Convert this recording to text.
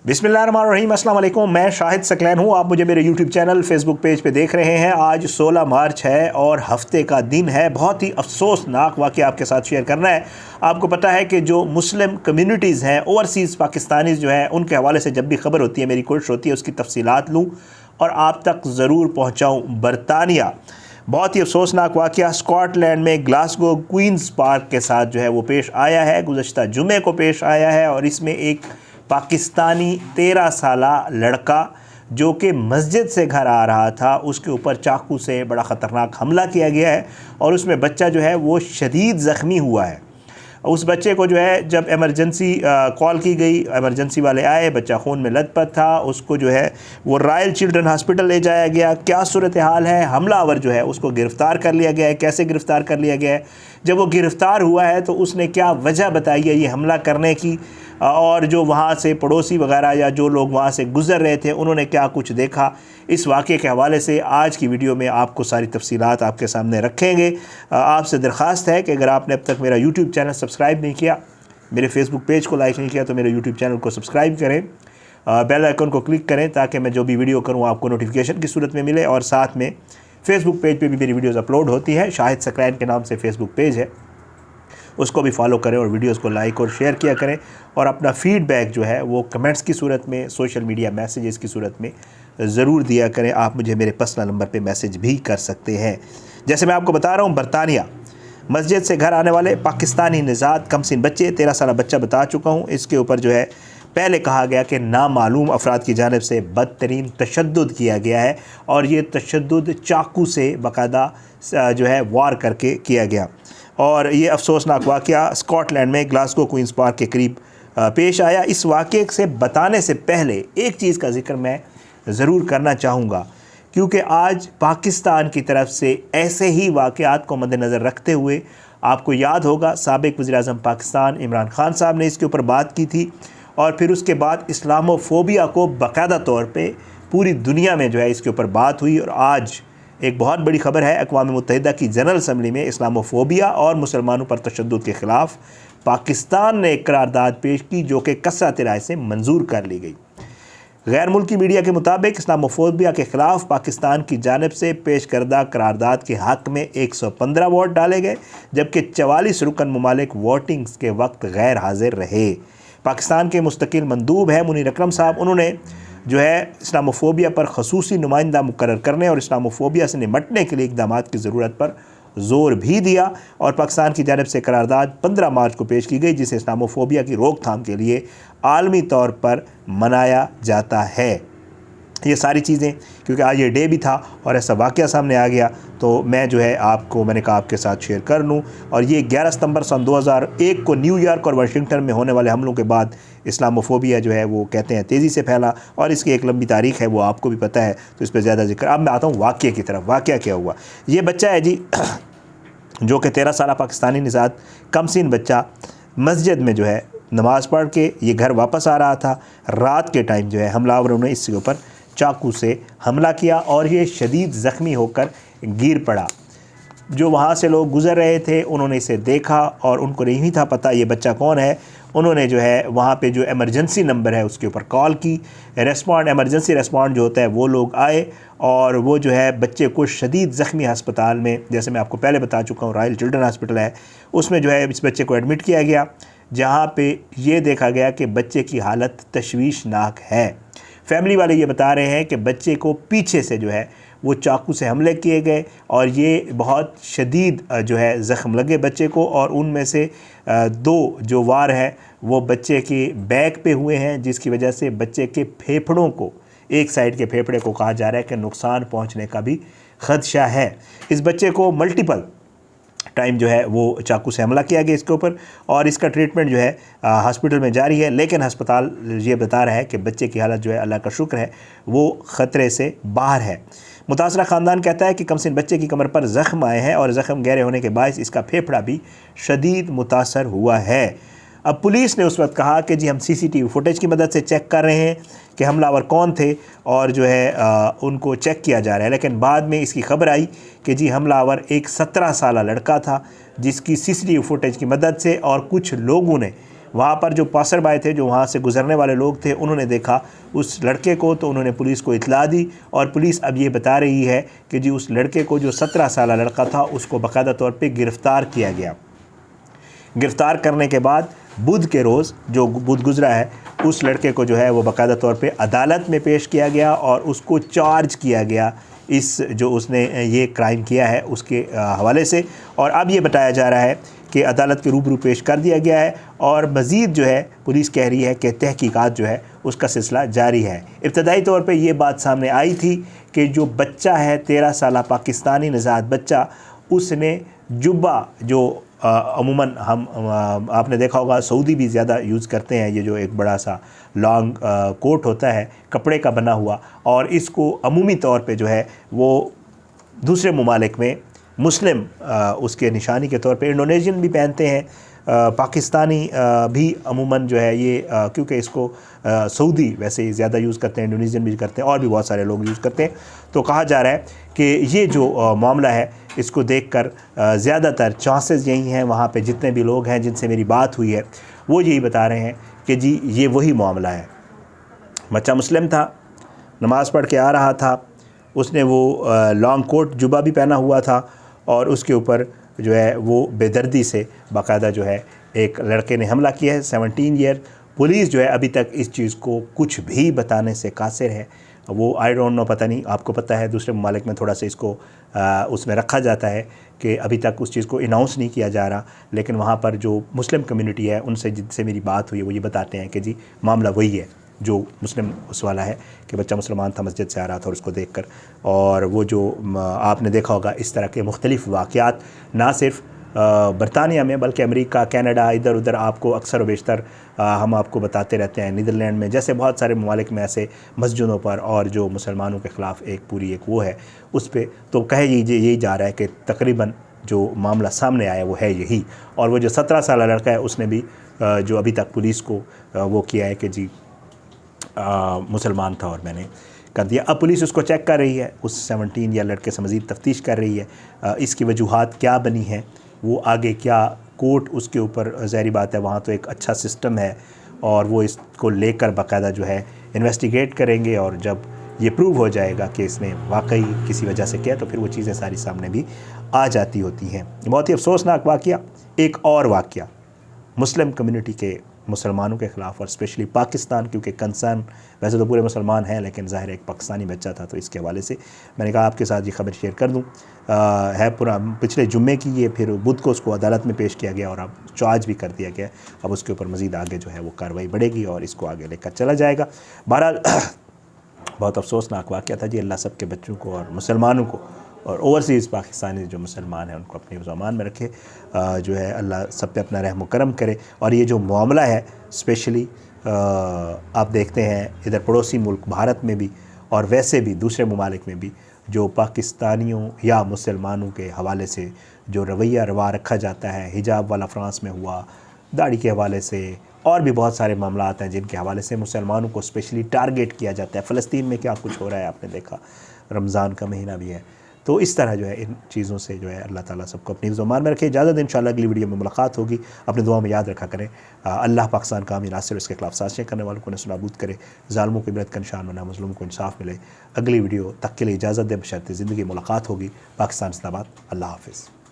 बिस्मिल्लाहिर्रहमानिर्रहीम, अस्सलाम वालेकुम। मैं शाहिद सकलैन हूँ। आप मुझे मेरे यूट्यूब चैनल फेसबुक पेज पे देख रहे हैं। आज 16 मार्च है और हफ्ते का दिन है। बहुत ही अफसोसनाक वाक़या आपके साथ शेयर करना है। आपको पता है कि जो मुस्लिम कम्युनिटीज़ हैं, ओवरसीज़ पाकिस्तानीज़ जो हैं, उनके हवाले से जब भी खबर होती है मेरी कोशिश होती है उसकी तफसीलात लूँ और आप तक ज़रूर पहुँचाऊँ। बरतानिया बहुत ही अफसोसनाक वाक़या स्कॉटलैंड में ग्लासगो क्वींस पार्क के साथ जो है वो पेश आया है। गुज़श्ता जुमे को पेश आया है और इसमें एक पाकिस्तानी 13 साला लड़का जो कि मस्जिद से घर आ रहा था, उसके ऊपर चाकू से बड़ा ख़तरनाक हमला किया गया है और उसमें बच्चा जो है वो शदीद ज़ख्मी हुआ है। उस बच्चे को जो है जब एमरजेंसी कॉल की गई, एमरजेंसी वाले आए, बच्चा खून में लथपथ था, उसको जो है वो रॉयल चिल्ड्रन हॉस्पिटल ले जाया गया। क्या सूरत हाल है, हमलावर जो है उसको गिरफ़्तार कर लिया गया है। कैसे गिरफ़्तार कर लिया गया है, जब वो गिरफ़्तार हुआ है तो उसने क्या वजह बताई है ये हमला करने की, और जो वहाँ से पड़ोसी वगैरह या जो लोग वहाँ से गुज़र रहे थे उन्होंने क्या कुछ देखा, इस वाक़े के हवाले से आज की वीडियो में आपको सारी तफसीलात आपके सामने रखेंगे। आपसे दरख्वास्त है कि अगर आपने अब तक मेरा यूट्यूब चैनल सब्सक्राइब नहीं किया, मेरे फेसबुक पेज को लाइक नहीं किया, तो मेरे यूट्यूब चैनल को सब्सक्राइब करें, बेल आइकन को क्लिक करें ताकि मैं जो भी वीडियो करूँ आपको नोटिफिकेशन की सूरत में मिले। और साथ में फेसबुक पेज पे भी मेरी वीडियोज़ अपलोड होती है, शाहिद सकलैन के नाम से फेसबुक पेज है, उसको भी फॉलो करें और वीडियोस को लाइक और शेयर किया करें। और अपना फ़ीडबैक जो है वो कमेंट्स की सूरत में, सोशल मीडिया मैसेजेस की सूरत में ज़रूर दिया करें। आप मुझे मेरे पर्सनल नंबर पे मैसेज भी कर सकते हैं। जैसे मैं आपको बता रहा हूँ, बरतानिया मस्जिद से घर आने वाले पाकिस्तानी निज़ाद कमसिन बच्चे, 13 साल बच्चा बता चुका हूँ। इसके ऊपर जो है पहले कहा गया कि नामालूम अफराद की जानिब से बदतरीन तशद्दुद किया गया है और ये तशद्दुद चाकू से बाकायदा जो है वार करके किया गया। और ये अफसोसनाक वाक़या स्कॉटलैंड में ग्लासगो क्वींस पार्क के करीब पेश आया। इस वाक़े से बताने से पहले एक चीज़ का ज़िक्र मैं ज़रूर करना चाहूँगा, क्योंकि आज पाकिस्तान की तरफ से ऐसे ही वाक़यात को मद्देनज़र रखते हुए आपको याद होगा साबिक़ वज़ीर-ए-आज़म पाकिस्तान इमरान खान साहब ने इसके ऊपर बात की थी और फिर उसके बाद इस्लामोफोबिया को बाकायदा तौर पे पूरी दुनिया में जो है इसके ऊपर बात हुई। और आज एक बहुत बड़ी ख़बर है, अक़वाम मुत्तहिदा की जनरल असम्बली में इस्लामोफोबिया और मुसलमानों पर तशद्दुद के ख़िलाफ़ पाकिस्तान ने एक करारदाद पेश की जो कि कसरत राय से मंजूर कर ली गई। गैर मुल्की मीडिया के मुताबिक इस्लामोफोबिया के ख़िलाफ़ पाकिस्तान की जानिब से पेश करदा करारदाद के हक़ में 115 वोट डाले गए, जबकि 44 रुकन ममालिक वोटिंग्स के वक्त गैर हाजिर रहे। पाकिस्तान के मुस्तकिल मंदूब हैं मुनीर अकरम साहब, उन्होंने जो है इस्लामोफोबिया पर खसूसी नुमाइंदा मुकर्रर करने और इस्लामोफोबिया से निमटने के लिए इक़दामात की ज़रूरत पर ज़ोर भी दिया और पाकिस्तान की जानिब से करारदाद 15 मार्च को पेश की गई, जिसे इस्लामोफोबिया की रोकथाम के लिए आलमी तौर पर मनाया जाता है। ये सारी चीज़ें, क्योंकि आज ये डे भी था और ऐसा वाक़या सामने आ गया, तो मैं जो है मैंने कहा आपके साथ शेयर कर लूँ। और ये 11 सितंबर सन 2001 को न्यूयॉर्क और वाशिंगटन में होने वाले हमलों के बाद इस्लामोफोबिया जो है वो कहते हैं तेज़ी से फैला और इसकी एक लंबी तारीख़ है, वो आपको भी पता है, तो इस पर ज़्यादा जिक्र। अब मैं आता हूँ वाक़ये की तरफ। वाक़या क्या हुआ, ये बच्चा है जी जो कि 13 साला पाकिस्तानी निज़ाद कमसिन बच्चा मस्जिद में जो है नमाज़ पढ़ के ये घर वापस आ रहा था। रात के टाइम जो है हमलावरों ने इसके ऊपर चाकू से हमला किया और ये शदीद ज़ख्मी होकर गिर पड़ा। जो वहाँ से लोग गुज़र रहे थे उन्होंने इसे देखा और उनको नहीं था पता ये बच्चा कौन है। उन्होंने जो है वहाँ पे जो एमरजेंसी नंबर है उसके ऊपर कॉल की। एमरजेंसी रिस्पॉन्ड जो होता है वो लोग आए और वो जो है बच्चे को शदीद ज़ख्मी हस्पताल में, जैसे मैं आपको पहले बता चुका हूँ रॉयल चिल्ड्रन हॉस्पिटल है, उसमें जो है इस बच्चे को एडमिट किया गया, जहाँ पे ये देखा गया कि बच्चे की हालत तशवीशनाक है। फैमिली वाले ये बता रहे हैं कि बच्चे को पीछे से जो है वो चाकू से हमले किए गए और ये बहुत शदीद जो है ज़ख्म लगे बच्चे को, और उनमें से 2 जो वार है वो बच्चे के बैक पे हुए हैं, जिसकी वजह से बच्चे के फेफड़ों को, एक साइड के फेफड़े को कहा जा रहा है कि नुकसान पहुंचने का भी ख़दशा है। इस बच्चे को मल्टीपल टाइम जो है वो चाकू से हमला किया गया इसके ऊपर और इसका ट्रीटमेंट जो है हॉस्पिटल में जारी है, लेकिन अस्पताल ये बता रहा है कि बच्चे की हालत जो है अल्लाह का शुक्र है वो ख़तरे से बाहर है। मुतासरा ख़ानदान कहता है कि कमसिन बच्चे की कमर पर ज़ख्म आए हैं और ज़ख्म गहरे होने के बायस इसका फेफड़ा भी शदीद मुतासर हुआ है। अब पुलिस ने उस वक्त कहा कि जी हम सीसीटीवी फुटेज की मदद से चेक कर रहे हैं कि हमलावर कौन थे और जो है उनको चेक किया जा रहा है, लेकिन बाद में इसकी खबर आई कि जी हमलावर एक 17 साला लड़का था जिसकी सीसीटीवी फुटेज की मदद से और कुछ लोगों ने वहाँ पर जो पासर बाय थे, जो वहाँ से गुजरने वाले लोग थे, उन्होंने देखा उस लड़के को, तो उन्होंने पुलिस को इत्तला दी और पुलिस अब ये बता रही है कि जी उस लड़के को, जो 17 साल लड़का था, उसको बाकायदा तौर पे गिरफ़्तार किया गया। गिरफ़्तार करने के बाद बुध के रोज़, जो बुध गुजरा है, उस लड़के को जो है वो बाकायदा तौर पे अदालत में पेश किया गया और उसको चार्ज किया गया इस जो उसने ये क्राइम किया है उसके हवाले से। और अब ये बताया जा रहा है कि अदालत के रूबरू पेश कर दिया गया है और मज़ीद जो है पुलिस कह रही है कि तहकीकात जो है उसका सिलसिला जारी है। इब्तदाई तौर पे ये बात सामने आई थी कि जो बच्चा है 13 साल पाकिस्तानी नज़ात बच्चा, उसने जुब्बा जो अमूमन हम आपने देखा होगा सऊदी भी ज़्यादा यूज़ करते हैं, ये जो एक बड़ा सा लॉन्ग कोट होता है कपड़े का बना हुआ, और इसको अमूमी तौर पे जो है वो दूसरे ममालिक में मुस्लिम उसके निशानी के तौर पे इंडोनेशियन भी पहनते हैं, पाकिस्तानी भी अमूमन जो है ये क्योंकि इसको सऊदी वैसे ही ज़्यादा यूज़ करते हैं, इंडोनेशियन भी करते हैं और भी बहुत सारे लोग यूज़ करते हैं। तो कहा जा रहा है कि ये जो मामला है इसको देखकर ज़्यादातर चांसेस यही हैं, वहाँ पे जितने भी लोग हैं जिनसे मेरी बात हुई है वो यही बता रहे हैं कि जी ये वही मामला है। बच्चा मुस्लिम था, नमाज़ पढ़ के आ रहा था, उसने वो लॉन्ग कोट जुबा भी पहना हुआ था और उसके ऊपर जो है वो बेदर्दी से बाकायदा जो है एक लड़के ने हमला किया है 17 ईयर। पुलिस जो है अभी तक इस चीज़ को कुछ भी बताने से कासिर है। वो आई डोंट नो, पता नहीं, आपको पता है दूसरे ममालिक में थोड़ा सा इसको उसमें रखा जाता है कि अभी तक उस चीज़ को अनाउंस नहीं किया जा रहा, लेकिन वहाँ पर जो मुस्लिम कम्युनिटी है उनसे जिनसे मेरी बात हुई है वो ये बताते हैं कि जी मामला वही है जो मुस्लिम उस वाला है कि बच्चा मुसलमान था, मस्जिद से आ रहा था और उसको देखकर, और वो जो आपने देखा होगा इस तरह के मुख्तलिफ़ वाक़यात ना सिर्फ बरतानिया में बल्कि अमेरिका, कनाडा, इधर उधर आपको अक्सर व बेशतर हम आपको बताते रहते हैं। नीदरलैंड में जैसे बहुत सारे ममालिक में ऐसे मस्जिदों पर और जो मुसलमानों के ख़िलाफ़ एक पूरी एक वो है उस पर तो कहे यही जा रहा है कि तकरीबन जो मामला सामने आया वो है यही। और वो जो 17 साल लड़का है उसने भी जो अभी तक पुलिस को वो किया है कि जी मुसलमान था और मैंने कर दिया। अब पुलिस उसको चेक कर रही है, उस 17 ईयर लड़के से मज़ीद तफ्तीश कर रही है। इसकी वजूहात क्या बनी हैं, वो आगे क्या कोर्ट उसके ऊपर, ज़ाहिर बात है वहाँ तो एक अच्छा सिस्टम है और वो इसको लेकर बाकायदा जो है इन्वेस्टिगेट करेंगे और जब ये प्रूव हो जाएगा कि इसने वाकई किसी वजह से किया तो फिर वो चीज़ें सारी सामने भी आ जाती होती हैं। बहुत ही अफसोसनाक वाक़या। एक और वाक़या मुस्लिम कम्युनिटी के मुसलमानों के ख़िलाफ़ और स्पेशली पाकिस्तान, क्योंकि कंसर्न वैसे तो पूरे मुसलमान हैं लेकिन ज़ाहिर एक पाकिस्तानी बच्चा था तो इसके हवाले से मैंने कहा आपके साथ ये ख़बर शेयर कर दूं। है पूरा पिछले जुम्मे की ये, फिर बुध को उसको अदालत में पेश किया गया और अब चार्ज भी कर दिया गया। अब उसके ऊपर मज़ीद आगे जो है वो कार्रवाई बढ़ेगी और इसको आगे लेकर चला जाएगा। बहरहाल बहुत अफसोसनाक वाक़या था जी। अल्लाह सब के बच्चों को और मुसलमानों को और ओवरसीज़ पाकिस्तानी जो मुसलमान हैं उनको अपनी ज़मान में रखे, जो है अल्लाह सब पे अपना रहम करम करे। और ये जो मामला है स्पेशली आप देखते हैं इधर पड़ोसी मुल्क भारत में भी और वैसे भी दूसरे ममालिक में भी जो पाकिस्तानियों या मुसलमानों के हवाले से जो रवैया रवा रखा जाता है, हिजाब वाला फ्रांस में हुआ, दाढ़ी के हवाले से और भी बहुत सारे मामला आते हैं जिनके हवाले से मुसलमानों को स्पेशली टारगेट किया जाता है। फ़लस्तीन में क्या कुछ हो रहा है आपने देखा, रमज़ान का महीना भी है। तो इस तरह जो है इन चीज़ों से जो है अल्लाह ताला सबको अपनी ज़ुबान में रखे। इजाज़त, इंशाअल्लाह अगली वीडियो में मुलाकात होगी। अपनी दुआ में याद रखा करें। अल्लाह पाकिस्तान का अमीर नासिर इसके खिलाफ साजिशें करने वालों को नस्ल-नाबूद करे, ज़ालिमों को इबरत का निशान बना, मज़लूम को इंसाफ मिले। अगली वीडियो तक के लिए इजाज़त दे, बशर्ते ज़िंदगी मुलाकात होगी। पाकिस्तान ज़िंदाबाद। अल्लाह हाफ़िज़।